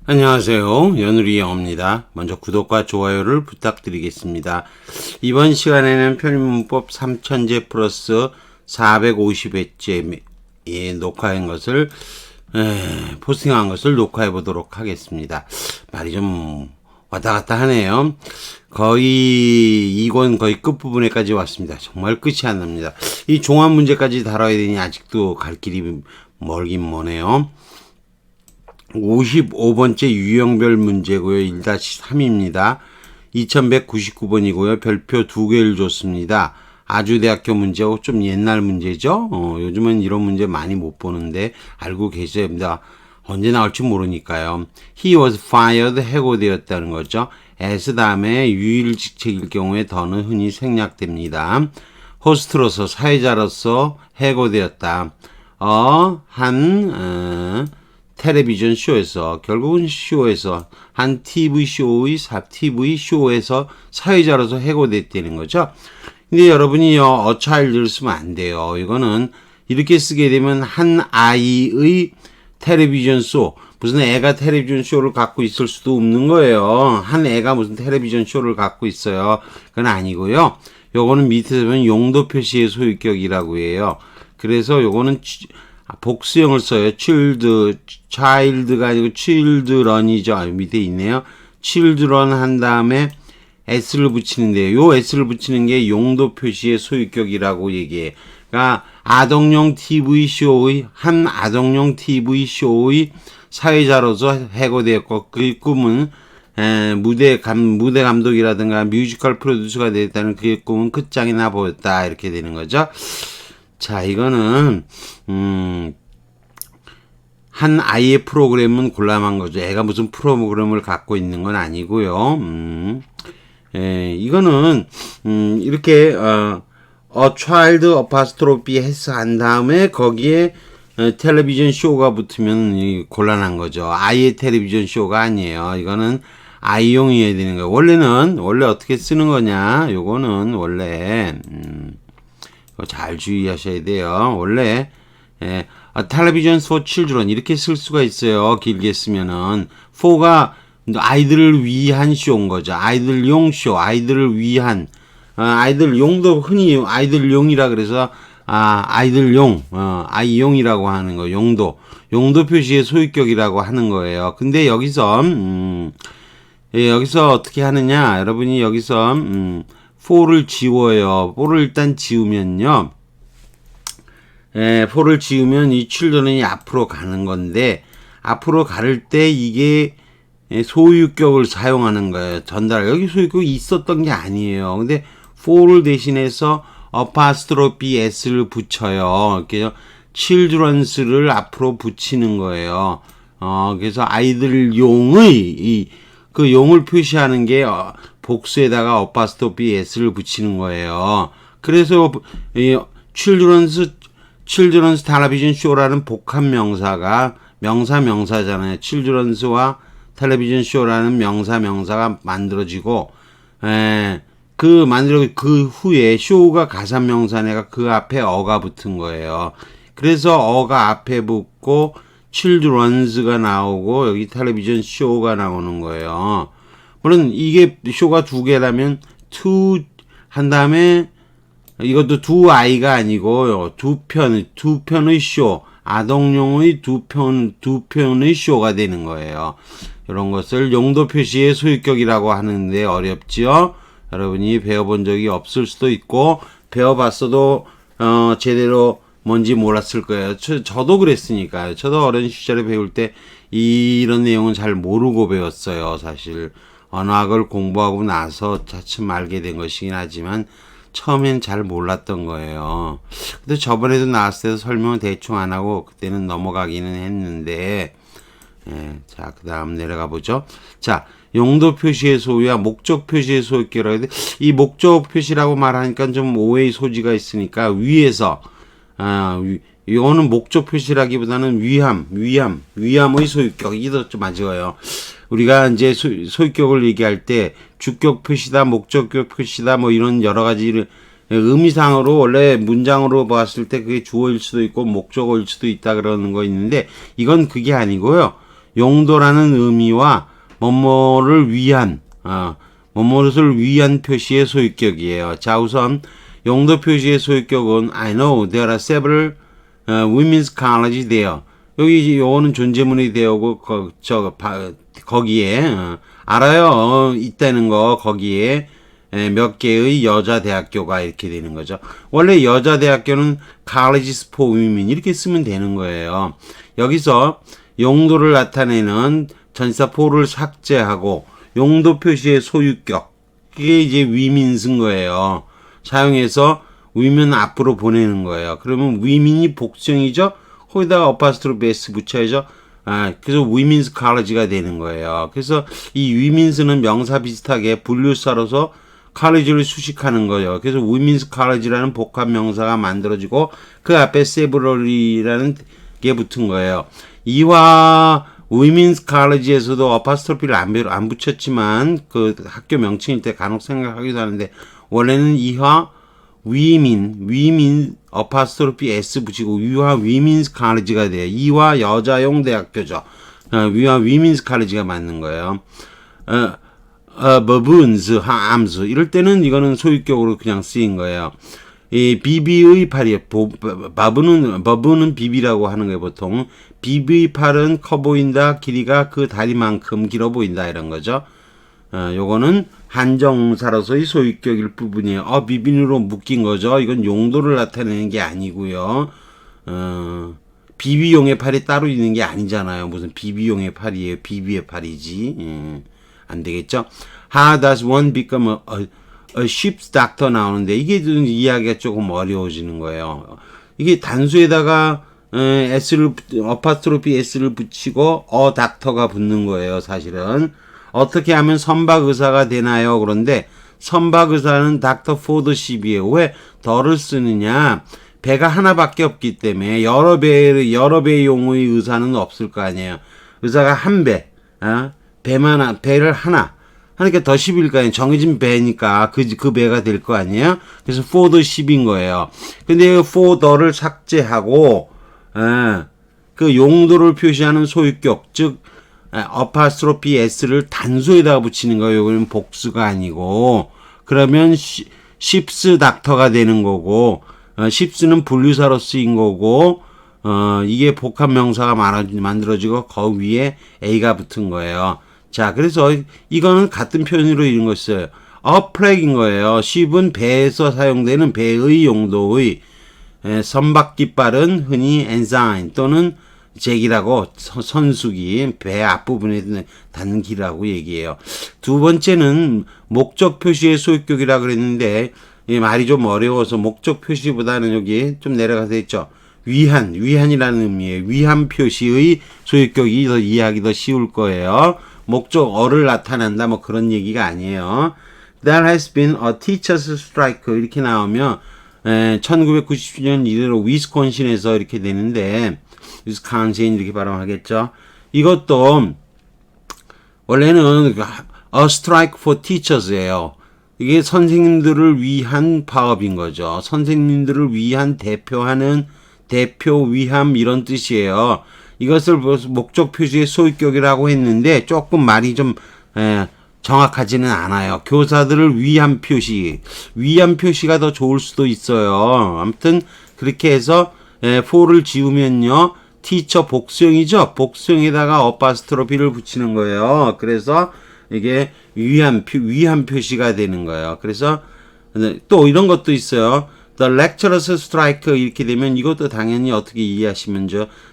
안녕하세요. 연우리 영어입니다. 먼저 구독과 좋아요를 부탁드리겠습니다. 이번 시간에는 편입문법 3000제 플러스 450회째 녹화한 것을 포스팅한 것을 녹화해 보도록 하겠습니다. 말이 좀 왔다 갔다 하네요. 이건 거의 끝부분에까지 왔습니다. 정말 끝이 안 납니다. 이 종합 문제까지 다뤄야 되니 아직도 갈 길이 멀긴 머네요. 55번째 유형별 문제고요. 1-3입니다. 2199번이고요. 별표 2개를 줬습니다. 아주대학교 문제고 좀 옛날 문제죠. 요즘은 이런 문제 많이 못 보는데 알고 계셔야 합니다. 언제 나올지 모르니까요. He was fired, 해고되었다는 거죠. as 다음에 유일직책일 경우에 더는 흔히 생략됩니다. 호스트로서, 사회자로서 해고되었다. 텔레비전 쇼에서, 결국은 쇼에서, 한 TV 쇼에서 사회자로서 해고됐다는 거죠. 근데 여러분이 a child를 쓰면 안 돼요. 이거는 이렇게 쓰게 되면 한 아이의 텔레비전 쇼, 무슨 애가 텔레비전 쇼를 갖고 있을 수도 없는 거예요. 한 애가 무슨 텔레비전 쇼를 갖고 있어요. 그건 아니고요. 요거는 밑에서 보면 용도 표시의 소유격이라고 해요. 그래서 요거는 복수형을 써요. child가 아니고 children이죠. 밑에 있네요. children 한 다음에 s를 붙이는데요. 요 s를 붙이는 게 용도 표시의 소유격이라고 얘기해요. 그러니까 아동용 TV쇼의 한 아동용 TV쇼의 사회자로서 해고되었고 그의 꿈은 무대 감독이라든가 뮤지컬 프로듀서가 되었다는 그의 꿈은 끝장이나 보였다. 이렇게 되는 거죠. 자, 이거는 한 아이의 프로그램은 곤란한 거죠. 애가 무슨 프로그램을 갖고 있는 건 아니고요. 이거는 이렇게 a child apostrophe s 한 다음에 거기에 텔레비전 쇼가 붙으면 곤란한 거죠. 아이의 텔레비전 쇼가 아니에요. 이거는 아이용이어야 되는 거예요. 원래 어떻게 쓰는 거냐? 요거는 원래 잘 주의하셔야 돼요. 원래 텔레비전 for children 이렇게 쓸 수가 있어요. 길게 쓰면은 for가 아이들을 위한 쇼인 거죠. 아이들용 쇼, 아이들을 위한 아이들용도 흔히 아이들용이라 그래서 아이들용, 아이용이라고 하는 거 용도 표시의 소유격이라고 하는 거예요. 근데 여기서 어떻게 하느냐? 여러분이 여기서 for를 지워요. for를 일단 지우면요. for를 지우면 이 children이 앞으로 가는 건데 앞으로 갈 때 이게 소유격을 사용하는 거예요. 여기 소유격이 있었던 게 아니에요. 근데 for를 대신해서 apostrophe s를 붙여요. 이렇게 children's를 앞으로 붙이는 거예요. 그래서 아이들용의 그 용을 표시하는 게 복수에다가 apostrophe s를 붙이는 거예요. 그래서 children's television show라는 복합 명사가 명사잖아요. children's와 텔레비전 쇼라는 명사가 만들어지고 그 후에 쇼가 가산명사네가 그 앞에 어가 붙은 거예요. 그래서 어가 앞에 붙고 children's가 나오고 여기 텔레비전 쇼가 나오는 거예요. 물론 이게 쇼가 두 개라면 two 한 다음에 이것도 두 아이가 아니고 두 편의 쇼, 아동용의 두 편의 쇼가 되는 거예요. 이런 것을 용도 표시의 소유격이라고 하는데 어렵지요. 여러분이 배워본 적이 없을 수도 있고 배워봤어도 제대로 뭔지 몰랐을 거예요. 저도 그랬으니까요. 저도 어린 시절에 배울 때 이런 내용은 잘 모르고 배웠어요. 사실 언어학을 공부하고 나서 차츰 알게 된 것이긴 하지만 처음엔 잘 몰랐던 거예요. 근데 저번에도 나왔을 때도 설명을 대충 안 하고 그때는 넘어가기는 했는데 자, 그 다음 내려가 보죠. 자, 용도 표시의 소유와 목적 표시의 소유격이라고 해야 돼. 이 목적 표시라고 말하니까 좀 오해의 소지가 있으니까 위에서 이거는 목적 표시라기보다는 위함의 소유격 이게 더 좀 맞아요. 우리가 이제 소유격을 얘기할 때 주격 표시다, 목적격 표시다 뭐 이런 여러 가지를 의미상으로 원래 문장으로 봤을 때 그게 주어일 수도 있고 목적어일 수도 있다 그러는 거 있는데 이건 그게 아니고요. 용도라는 의미와 뭐뭐를 위한, 뭐뭐를 위한 표시의 소유격이에요. 자, 우선 용도 표시의 소유격은 I know there are several women's colleges there. 여기 요거는 존재문이 되고 거기에 알아요. 있다는 거 거기에 몇 개의 여자 대학교가 이렇게 되는 거죠. 원래 여자 대학교는 colleges for women 이렇게 쓰면 되는 거예요. 여기서 용도를 나타내는 전치사 for를 삭제하고 용도 표시의 소유격 그게 이제 women's인 거예요. 사용해서 women 앞으로 보내는 거예요. 그러면 women이 복수형이죠. 거기다가 어파스트로피 s 붙여야죠. 그래서 women's college가 되는 거예요. 그래서 이 women's는 명사 비슷하게 분류사로서 college를 수식하는 거예요. 그래서 women's college라는 복합 명사가 만들어지고 그 앞에 several이라는 게 붙은 거예요. 이와 women's college에서도 어파스트로피를 안 붙였지만 그 학교 명칭일 때 간혹 생각하기도 하는데 원래는 이화 위민 어파스트로피 s 붙이고 위와 위민스 칼리지가 돼요. 이와 여자용 대학교죠. 위와 위민스 칼리지가 맞는 거예요. 버분스 함스 이럴 때는 이거는 소유격으로 그냥 쓰인 거예요. 이 비비의 팔이 버브는 비비라고 하는 거예요. 보통 비비의 팔은 커 보인다. 길이가 그 다리만큼 길어 보인다 이런 거죠. 요거는 한정사로서의 소유격일 부분이에요. 비빈으로 묶인 거죠. 이건 용도를 나타내는 게 아니고요. 비비용의 팔이 따로 있는 게 아니잖아요. 무슨 비비용의 팔이에요. 비비의 팔이지. 안 되겠죠. How does one become a ship's doctor 나오는데 이게 좀 이해하기가 조금 어려워지는 거예요. 이게 단수에다가 s를 어파스트로피 s를 붙이고 닥터가 붙는 거예요. 사실은. 어떻게 하면 선박의사가 되나요? 그런데 선박의사는 닥터 포드 ship이에요. 왜 더를 쓰느냐? 배가 하나밖에 없기 때문에 여러 배의 용어의 의사는 없을 거 아니에요. 의사가 한 배, 배를 하나. 하니까 더 ship일 거 아니에요. 정해진 배니까 그 배가 될 거 아니에요. 그래서 for the ship인 거예요. 근데 for the를 삭제하고 그 용도를 표시하는 소유격, 즉 어파스트로피 s를 단수에다가 붙이는 거예요. 이거는 복수가 아니고 그러면 ship's doctor가 되는 거고 ships는 분류사로 쓰인 거고 이게 복합 명사가 만들어지고 그 위에 a가 붙은 거예요. 자, 그래서 이거는 같은 표현으로 이런 거 써요. a flag인 거예요. ship은 배에서 사용되는 배의 용도의 선박깃발은 흔히 ensign 또는 잭이라고 선수기 배 앞부분에 닿는 기라고 얘기해요. 두 번째는 목적 표시의 소유격이라 그랬는데 말이 좀 어려워서 목적 표시보다는 여기 좀 내려가서 했죠. 위한이라는 의미예요. 위한 표시의 소유격이 더 이해하기 더 쉬울 거예요. 목적어를 나타낸다 뭐 그런 얘기가 아니에요. There has been a teachers strike 이렇게 나오면 1997년 이래로 위스콘신에서 이렇게 되는데 위스콘신 이렇게 발음하겠죠. 이것도 원래는 a strike for teachers예요. 이게 선생님들을 위한 파업인 거죠. 선생님들을 위한 대표하는 대표 위함 이런 뜻이에요. 이것을 목적 표시의 소유격이라고 했는데 조금 말이 좀 정확하지는 않아요. 교사들을 위한 표시가 더 좋을 수도 있어요. 아무튼 그렇게 해서 for를 지우면요. teacher 복수형이죠. 복수형에다가 어파스트로피를 붙이는 거예요. 그래서 이게 위한 표시가 되는 거예요. 그래서 또 이런 것도 있어요. The lecturers strike 이렇게 되면 이것도 당연히 어떻게 이해하시면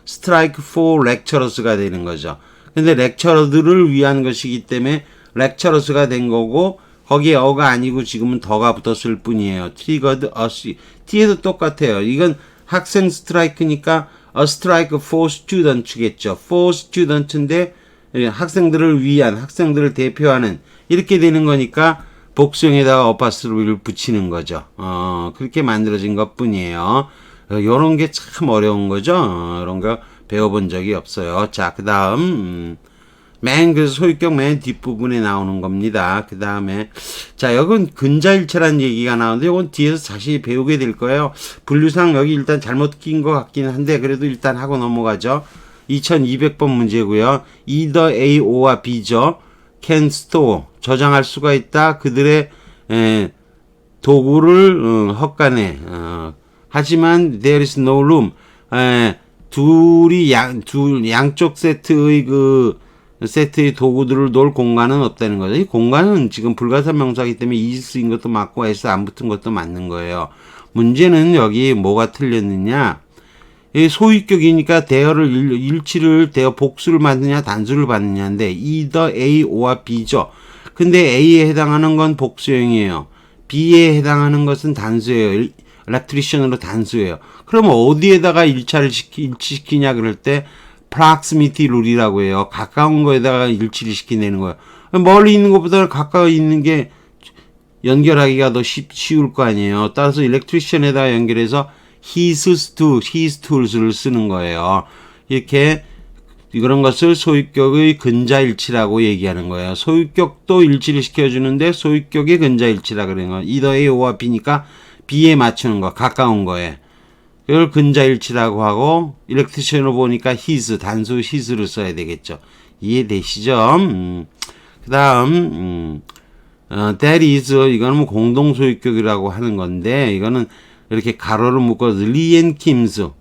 strike for lecturers가 되는 거죠. 근데 lecturer들을 위한 것이기 때문에 lecturers가 된 거고 거기에 어가 아니고 지금은 더가 붙었을 뿐이에요. triggered us. T에도 똑같아요. 이건 학생 스트라이크니까 a strike for students겠죠. for students인데 학생들을 위한, 학생들을 대표하는 이렇게 되는 거니까 복수형에다가 어파스트로피를 붙이는 거죠. 그렇게 만들어진 것 뿐이에요. 요런 게 참 어려운 거죠. 이런 거 배워본 적이 없어요. 자, 그 다음, 그래서 소유격 맨 뒷부분에 나오는 겁니다. 그 다음에, 자, 여긴 근자일체라는 얘기가 나오는데, 이건 뒤에서 자세히 배우게 될 거예요. 분류상 여기 일단 잘못 낀 것 같긴 한데, 그래도 일단 하고 넘어가죠. 2200번 문제고요. either A, O와 B죠. can store, 저장할 수가 있다. 그들의 도구를 헛간에. 하지만 there is no room. 양쪽 세트의 세트의 도구들을 놓을 공간은 없다는 거죠. 이 공간은 지금 불가산 명사이기 때문에 is 쓰인 것도 맞고 s 안 붙은 것도 맞는 거예요. 문제는 여기 뭐가 틀렸느냐? 이 소유격이니까 대어를 일치를 대어 복수를 받느냐 단수를 받느냐인데 either A, O와 B죠. 근데 A에 해당하는 건 복수형이에요. B에 해당하는 것은 단수예요. electrician으로 단수예요. 그럼 어디에다가 일치시키냐 그럴 때 proximity rule이라고 해요. 가까운 거에다가 일치를 시키내는 거예요. 멀리 있는 것보다 가까이 있는 게 연결하기가 더 쉬울 거 아니에요. 따라서 electrician에다가 연결해서 his tools를 쓰는 거예요. 이렇게 이런 것을 소유격의 근자일치라고 얘기하는 거예요. 소유격도 일치를 시켜주는데 소유격의 근자일치라 그러는 거예요. either A, O와 B니까 B에 맞추는 거, 가까운 거에. 이걸 근자일치라고 하고 electrician으로 보니까 his, 단수 his를 써야 되겠죠. 이해되시죠? 그 다음 that is, 이거는 뭐 공동소유격이라고 하는 건데 이거는 이렇게 가로를 묶어서 Lee and Kim's,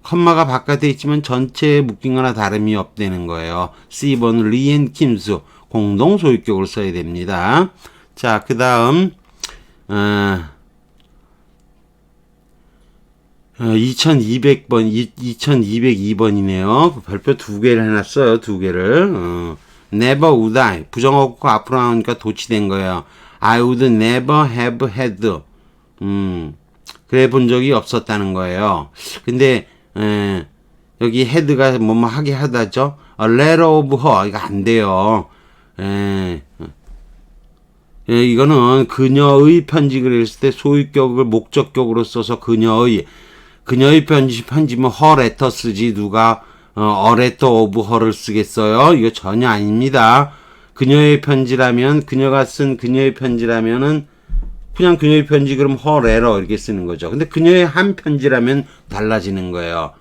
컴마가 바깥에 있지만 전체에 묶인 거나 다름이 없다는 거예요. C번 Lee and Kim's 공동소유격으로 써야 됩니다. 자, 그 다음 2200번, 2202번이네요. 별표 두 개를 해놨어요. 두 개를. never would I. 부정어고 앞으로 나오니까 도치된 거예요. I would never have had. 그래 본 적이 없었다는 거예요. 근데, 여기 had가 뭐뭐 하게 하다죠. A letter of her. 이거 안 돼요. 이거는 그녀의 편지 그랬을 때 소유격을 목적격으로 써서 그녀의 편지면 her letter 쓰지 누가 a letter of her를 쓰겠어요? 이거 전혀 아닙니다. 그녀의 편지라면 그녀가 쓴 그녀의 편지라면은 그냥 그녀의 편지 그럼 her letter 이렇게 쓰는 거죠. 근데 그녀의 한 편지라면 달라지는 거예요.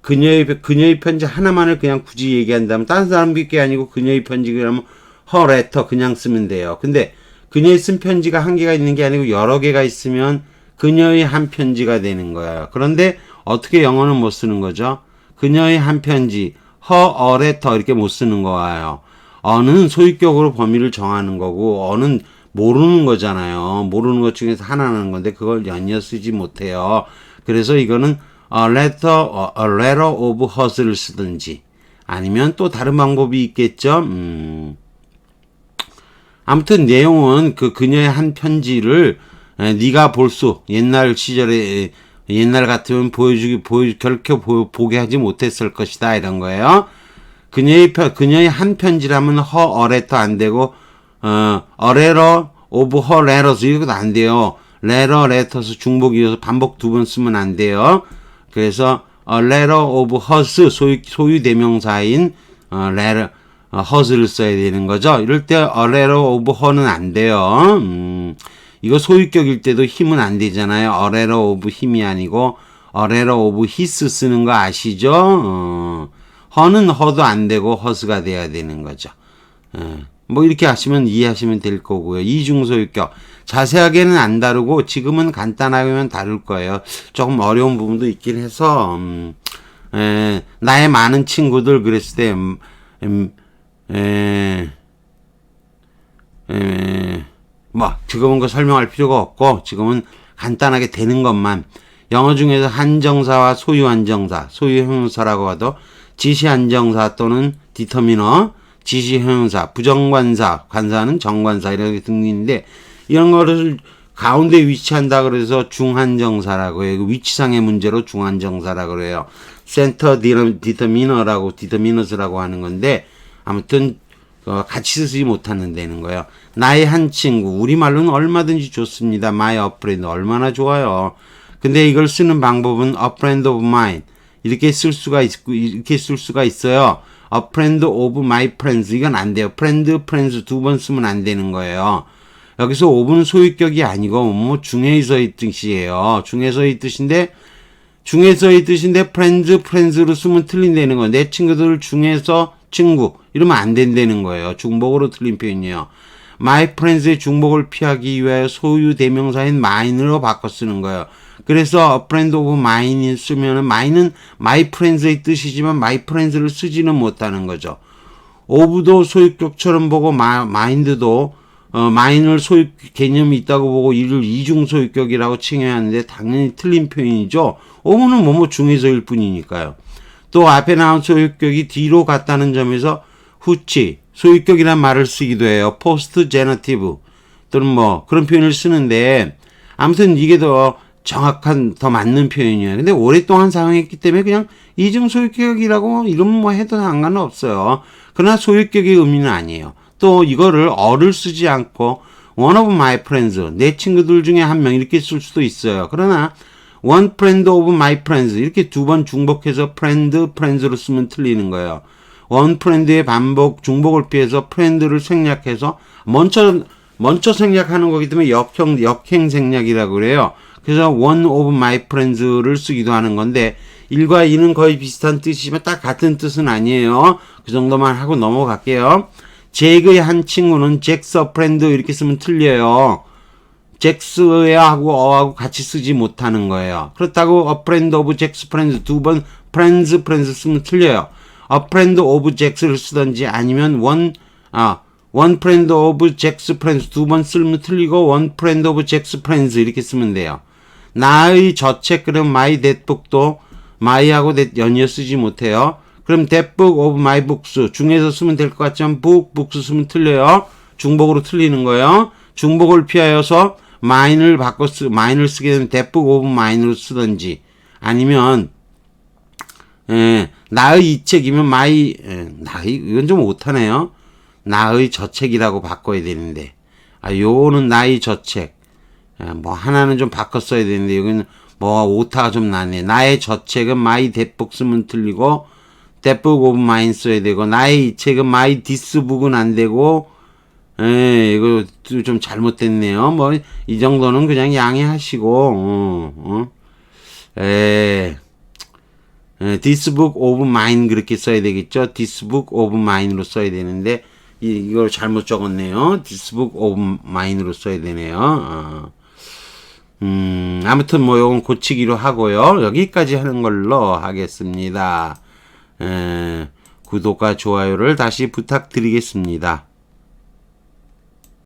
그녀의 편지 하나만을 그냥 굳이 얘기한다면 다른 사람 게 아니고 그녀의 편지 그러면 her letter 그냥 쓰면 돼요. 근데 그녀의 쓴 편지가 한 개가 있는 게 아니고 여러 개가 있으면 그녀의 한 편지가 되는 거예요. 그런데 어떻게 영어는 못 쓰는 거죠? 그녀의 한 편지, her a letter 이렇게 못 쓰는 거예요. 어는 소유격으로 범위를 정하는 거고 어는 모르는 거잖아요. 모르는 것 중에서 하나라는 건데 그걸 연이어 쓰지 못해요. 그래서 이거는 a letter of her를 쓰든지 아니면 또 다른 방법이 있겠죠. 아무튼 내용은 그녀의 한 편지를 네가 볼 수 옛날 시절에 옛날 같으면 결코 보게 하지 못했을 것이다 이런 거예요. 그녀의 한 편지라면 her a letter 안 되고 a letter of her letters 이것도 안 돼요. letter, letters 중복이어서 반복 두 번 쓰면 안 돼요. 그래서 a letter of hers 소유 대명사인 letter hers를 써야 되는 거죠. 이럴 때 a letter of her는 안 돼요. 이거 소유격일 때도 힘은 안 되잖아요. a letter of 힘이 아니고 a letter of his 쓰는 거 아시죠? her는 her도 안 되고 hers가 돼야 되는 거죠. 뭐 이렇게 하시면 이해하시면 될 거고요. 이중소유격 자세하게는 안 다루고 지금은 간단하게만 다룰 거예요. 조금 어려운 부분도 있긴 해서 나의 많은 친구들 그랬을 때 뭐 지금은 거 설명할 필요가 없고 지금은 간단하게 되는 것만 영어 중에서 한정사와 소유 한정사, 소유 형용사라고 하도 지시 한정사 또는 디터미너, 지시 형용사, 부정관사, 관사는 정관사 이렇게 등인데 이런 거를 가운데 위치한다 그래서 중한정사라고 해요. 위치상의 문제로 중한정사라고 그래요. 센터 디터미너라고 디터미너스라고 하는 건데 아무튼 같이 쓰지 못하는 데는 거예요. 나의 한 친구 우리말로는 얼마든지 좋습니다. My a friend 얼마나 좋아요. 근데 이걸 쓰는 방법은 a friend of mine 이렇게 쓸 수가 있어요. a friend of my friends 이건 안 돼요. friends 두 번 쓰면 안 되는 거예요. 여기서 of는 소유격이 아니고 뭐 중에서의 뜻이에요. 중에서의 뜻인데 중에서의 뜻인데 friends로 쓰면 틀린다는 거예요. 내 친구들 중에서 친구 이러면 안 된다는 거예요. 중복으로 틀린 표현이에요. my friends의 중복을 피하기 위하여 소유 대명사인 mine으로 바꿔 쓰는 거예요. 그래서 a friend of mine이 쓰면은 mine은 my friends의 뜻이지만 my friends를 쓰지는 못하는 거죠. of도 소유격처럼 보고 mind도 mine을 소유 개념이 있다고 보고 이를 이중 소유격이라고 칭해야 하는데 당연히 틀린 표현이죠. of는 뭐뭐 중에서일 뿐이니까요. 또 앞에 나온 소유격이 뒤로 갔다는 점에서 which 소유격이란 말을 쓰기도 해요. post genitive 또는 뭐 그런 표현을 쓰는데 아무튼 이게 더 정확한 더 맞는 표현이에요. 근데 오랫동안 사용했기 때문에 그냥 이중 소유격이라고 이러면 뭐 해도 상관은 없어요. 그러나 소유격의 의미는 아니에요. 또 이거를 어를 쓰지 않고 one of my friends 내 친구들 중에 한 명 이렇게 쓸 수도 있어요. 그러나 one friend of my friends 이렇게 두 번 중복해서 friends로 쓰면 틀리는 거예요. one friend의 반복 중복을 피해서 friend를 생략해서 먼저 생략하는 거기 때문에 역행 생략이라고 그래요. 그래서 one of my friends를 쓰기도 하는 건데 1과 2는 거의 비슷한 뜻이지만 딱 같은 뜻은 아니에요. 그 정도만 하고 넘어갈게요. 잭의 한 친구는 잭스 a friend 이렇게 쓰면 틀려요. 잭스야 하고 어하고 같이 쓰지 못하는 거예요. 그렇다고 a friend of 잭스 friends 두 번 friends 쓰면 틀려요. a friend of 잭스를 쓰든지 아니면 one friend of 잭스 friends 두 번 쓰면 틀리고 one friend of 잭스 friends 이렇게 쓰면 돼요. 나의 저 책 그럼 my that book도 my하고 that 연이어 쓰지 못해요. 그럼 that book of my books 중에서 쓰면 될 것 같지만 books 쓰면 틀려요. 중복으로 틀리는 거예요. 중복을 피하여서 mine을 mine을 쓰게 되면 that book of mine으로 쓰든지 아니면 나의 이 책이면 나의 이건 좀 못하네요. 나의 저 책이라고 바꿔야 되는데 요거는 나의 저 책 뭐 하나는 좀 바꿔 써야 되는데 여기는 뭐 오타가 좀 나네. 나의 저 책은 my that book 쓰면 틀리고 that book of mine 써야 되고 나의 이 책은 my this book은 안 되고 이거 좀 잘못됐네요. 뭐 이 정도는 그냥 양해하시고 this book of mine 그렇게 써야 되겠죠. this book of mine으로 써야 되는데 이걸 잘못 적었네요. this book of mine으로 써야 되네요. 아무튼 뭐 요건 고치기로 하고요. 여기까지 하는 걸로 하겠습니다. 구독과 좋아요를 다시 부탁드리겠습니다.